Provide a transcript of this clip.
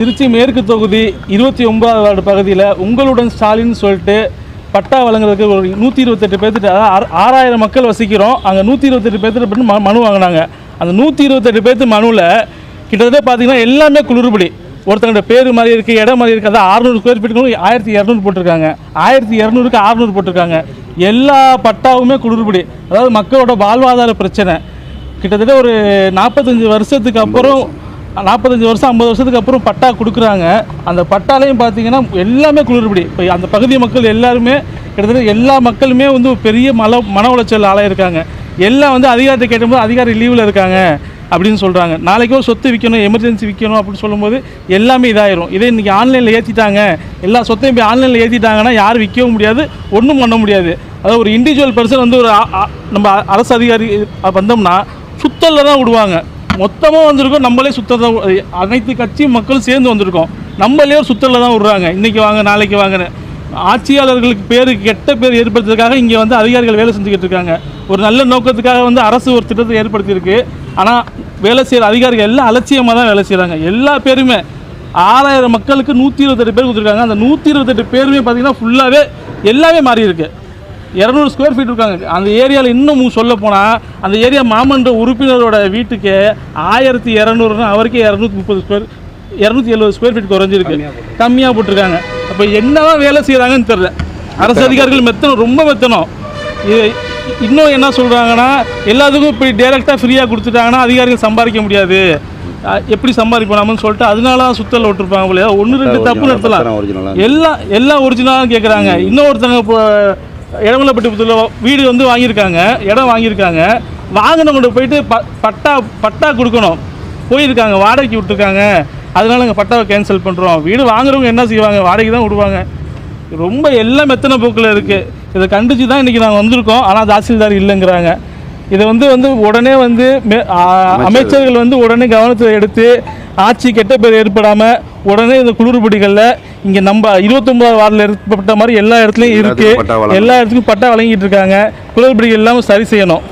திருச்சி மேற்கு தொகுதி 29வது வார்டு பகுதியில் உங்களுடன் ஸ்டாலின் சொல்லிட்டு பட்டா வழங்குறதுக்கு ஒரு 128 பேர்த்துட்டு 6000 மக்கள் வசிக்கிறோம். அங்கே 128 பேர்த்துட்டு மனு வாங்கினாங்க. அந்த 128 பேர்த்து மனுவில் கிட்டத்தட்ட பார்த்தீங்கன்னா எல்லாமே குளறுபடி. ஒருத்தங்கிட்ட பேர் மாதிரி இருக்குது, இடம் மாதிரி இருக்குது. அதான் 600 ஸ்கொயர் ஃபீட்டுக்கு 1200 போட்டிருக்காங்க, 1200க்கு 600 போட்டிருக்காங்க. எல்லா பட்டாவுமே குளறுபடி. அதாவது மக்களோட வாழ்வாதார பிரச்சனை. கிட்டத்தட்ட ஒரு 45 வருஷத்துக்கு அப்புறம் 45 வருஷம் 50 வருஷத்துக்கு அப்புறம் பட்டா கொடுக்குறாங்க. அந்த பட்டாலையும் பார்த்தீங்கன்னா எல்லாமே குளறுபடி. இப்போ அந்த பகுதி மக்கள் எல்லாருமே கிட்டத்தட்ட எல்லா மக்களுமே வந்து பெரிய மன உளைச்சல் ஆளாயிருக்காங்க. எல்லாம் வந்து அதிகாரத்தை கேட்டும்போது அதிகாரி லீவில் இருக்காங்க அப்படின்னு சொல்கிறாங்க. நாளைக்கோ சொத்து விற்கணும், எமர்ஜென்சி விற்கணும் அப்படின்னு சொல்லும்போது எல்லாமே இதாயிரும். இதே இன்றைக்கி ஆன்லைனில் ஏற்றிட்டாங்க, எல்லா சொத்தையும் போய் ஆன்லைனில் ஏற்றிட்டாங்கன்னா யாரும் விற்கவும் முடியாது, ஒன்றும் பண்ண முடியாது. அதாவது ஒரு இண்டிவிஜுவல் பர்சன் வந்து ஒரு நம்ம அரசு அதிகாரி வந்தோம்னா சுத்தலில் தான் விடுவாங்க. மொத்தமாக வந்திருக்கோம், நம்மளே சுத்தம், அனைத்து கட்சி மக்களும் சேர்ந்து வந்திருக்கோம், நம்மளே ஒரு சுத்தலில் தான் விடுறாங்க. இன்றைக்கி வாங்க நாளைக்கு வாங்கன்னு ஆட்சியாளர்களுக்கு கெட்ட பேர் ஏற்படுத்துறதுக்காக இங்கே வந்து அதிகாரிகள் வேலை செஞ்சுக்கிட்டு இருக்காங்க. ஒரு நல்ல நோக்கத்துக்காக வந்து அரசு ஒரு திட்டத்தை ஏற்படுத்தியிருக்கு. ஆனால் வேலை செய்கிற அதிகாரிகள் எல்லாம் அலட்சியமாக தான் வேலை செய்கிறாங்க. எல்லா பேருமே 6000 மக்களுக்கு 128 பேர் கொடுத்துருக்காங்க. அந்த 128 பேருமே பார்த்திங்கன்னா ஃபுல்லாகவே எல்லாமே மாறி இருக்குது. 200 ஸ்கொயர் ஃபீட் இருக்காங்க அந்த ஏரியாவில். இன்னும் சொல்ல போனால் அந்த ஏரியா மாமன்ற உறுப்பினரோட வீட்டுக்கு 1200, அவருக்கே 270 ஸ்கொயர் ஃபீட் குறைஞ்சிருக்கு, கம்மியாக போட்டிருக்காங்க. அப்போ என்னதான் வேலை செய்கிறாங்கன்னு தெரில. அரசு அதிகாரிகள் மெத்தனம், ரொம்ப மெத்தனம். இன்னும் என்ன சொல்கிறாங்கன்னா, எல்லாத்துக்கும் இப்படி டைரெக்டாக ஃப்ரீயாக கொடுத்துட்டாங்கன்னா அதிகாரிகள் சம்பாதிக்க முடியாது, எப்படி சம்பாதிப்போனாமன்னு சொல்லிட்டு அதனால தான் சுத்தல் விட்டுருப்பாங்க போல. 1-2 தப்பு நடத்தலாம், எல்லாம் ஒரிஜினலாக கேட்குறாங்க. இன்னொருத்தங்க இப்போ இடமலைப்பட்டி வீடு வந்து வாங்கியிருக்காங்க, இடம் வாங்கியிருக்காங்க. வாங்கினவங்க போயிட்டு பட்டா கொடுக்கணும் போயிருக்காங்க, வாடகைக்கு விட்டுருக்காங்க. அதனால எங்கள் பட்டாவை கேன்சல் பண்ணுறோம். வீடு வாங்குறவங்க என்ன செய்வாங்க, வாடகைக்கு தான் விடுவாங்க. ரொம்ப எல்லாம் மெத்தனை போக்கில் இருக்குது. இதை கண்டித்து தான் இன்றைக்கி நாங்கள் வந்திருக்கோம். ஆனால் தாசில்தார் இல்லைங்கிறாங்க. இதை வந்து உடனே வந்து அமைச்சர்கள் வந்து உடனே கவனத்தை எடுத்து ஆட்சி கெட்ட பேர் ஏற்படாமல் உடனே இந்த குளறுபடிகளில் இங்கே நம்ம 29வது வார்டில் ஏற்பட்ட மாதிரி எல்லா இடத்துலையும் இருக்குது, எல்லா இடத்துக்கும் பட்டா வழங்கிட்டு இருக்காங்க. குளறுபடிகள் இல்லாமல் சரி செய்யணும்.